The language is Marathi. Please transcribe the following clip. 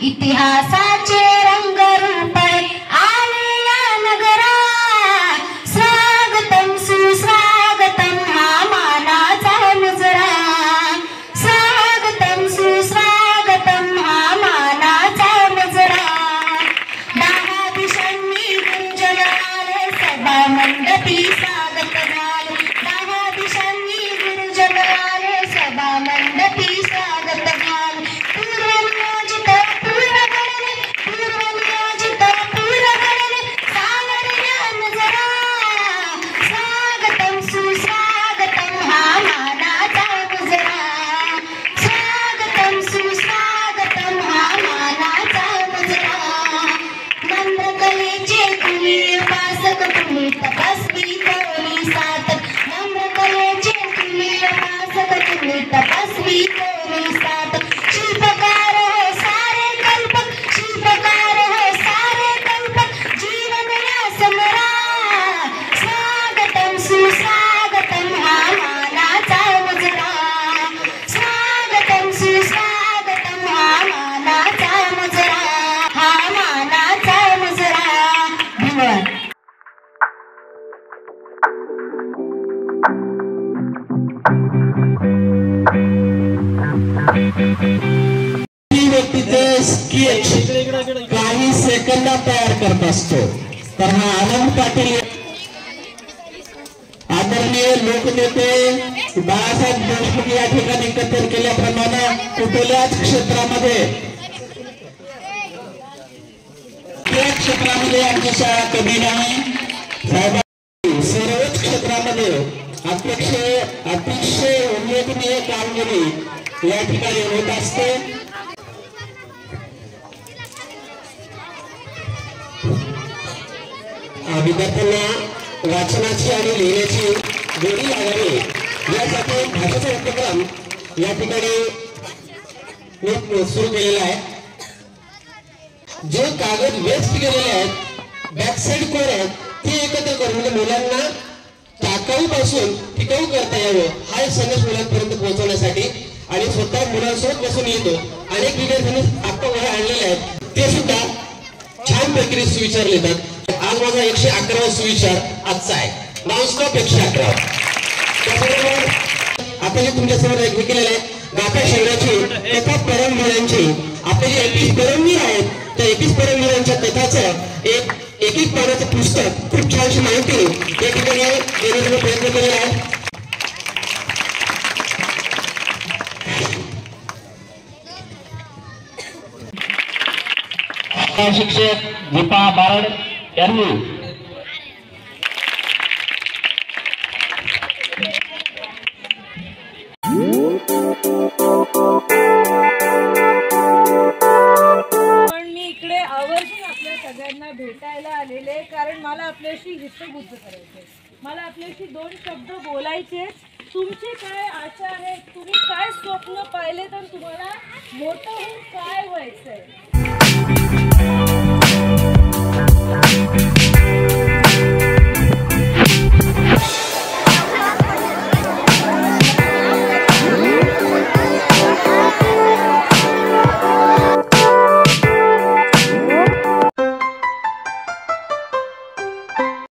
इतिहासाचे रंगरूप आलेला नगरा स्वागतम सुस्वागतम हा मानाचा मुजरा स्वागतम सुस्वागतम हा मानाचा मुजरा दहा दिशांनी गुंजन आले सभा मंडपी स्वागत झाले दहा दिशांनी गुंजन आले सभा मंडपी स्वागत झाले शिल्पकार हो सारे कल्पक शिल्पकार हो सारे कल्पक जीवन या समरा स्वागतम सुस्वागतम हा मानाचा मुजरा स्वागतम सुस्वागतम हा मानाचा मुजरा हा मानाचा मुजरा धन्यवाद. काही सेकंदात तयार करत असतो. तर हा आनंद पाटील आदरणीय लोकनेते बाळासाहेब देशमुख या ठिकाणी कथन केल्याप्रमाणे कुठल्याच क्षेत्रामध्ये आमची शाळा कमी नाही. सर्वच क्षेत्रामध्ये अतिशय उल्लेखनीय कामगिरी या ठिकाणी होत असते. विद्यार्थ्यांना वाचनाची आणि लिहिण्याची गोडी लागावी यासाठी भाषेचा उपक्रम या ठिकाणी सुरू केलेला आहे. जे कागद वेस्ट केलेले आहेत बॅकसाइड कोर आहेत ते एकत्र करून म्हणजे मुलांना टाकाऊ पासून टिकाऊ करता यावं हा एक संदेश मुलांपर्यंत पोहोचवण्यासाठी आणि स्वतः मुलांसोबत बसून येतो. अनेक विद्यार्थ्यांनी आता वह्या आणलेले आहेत ते सुद्धा छान प्रकारे सुविचार लिहितात. आज माझा 111वा सुविचार आजचा आहे नॉनस्टॉप 111. त्याचबरोबर आता जे तुमच्यासमोर ऐकले केलेले आहे गाथा शहराची तथा परमवीरांची आपले जे 21 परमवीर आहेत त्या 21 परमवीरांच्या कथाचं एक पानाचं पुस्तक खूप छानशी माहिती या ठिकाणी देण्याचा प्रयत्न केलेला आहे. शिक्षक दीपा बारड यांनी सगळ्यांना भेटायला आलेले कारण मला आपल्याशी हितगुज करायचे. मला आपल्याशी 2 शब्द बोलायचे. तुमची काय आशा आहे तुम्ही काय स्वप्न पाहिले तर तुम्हाला मोठं होऊन काय व्हायचंय.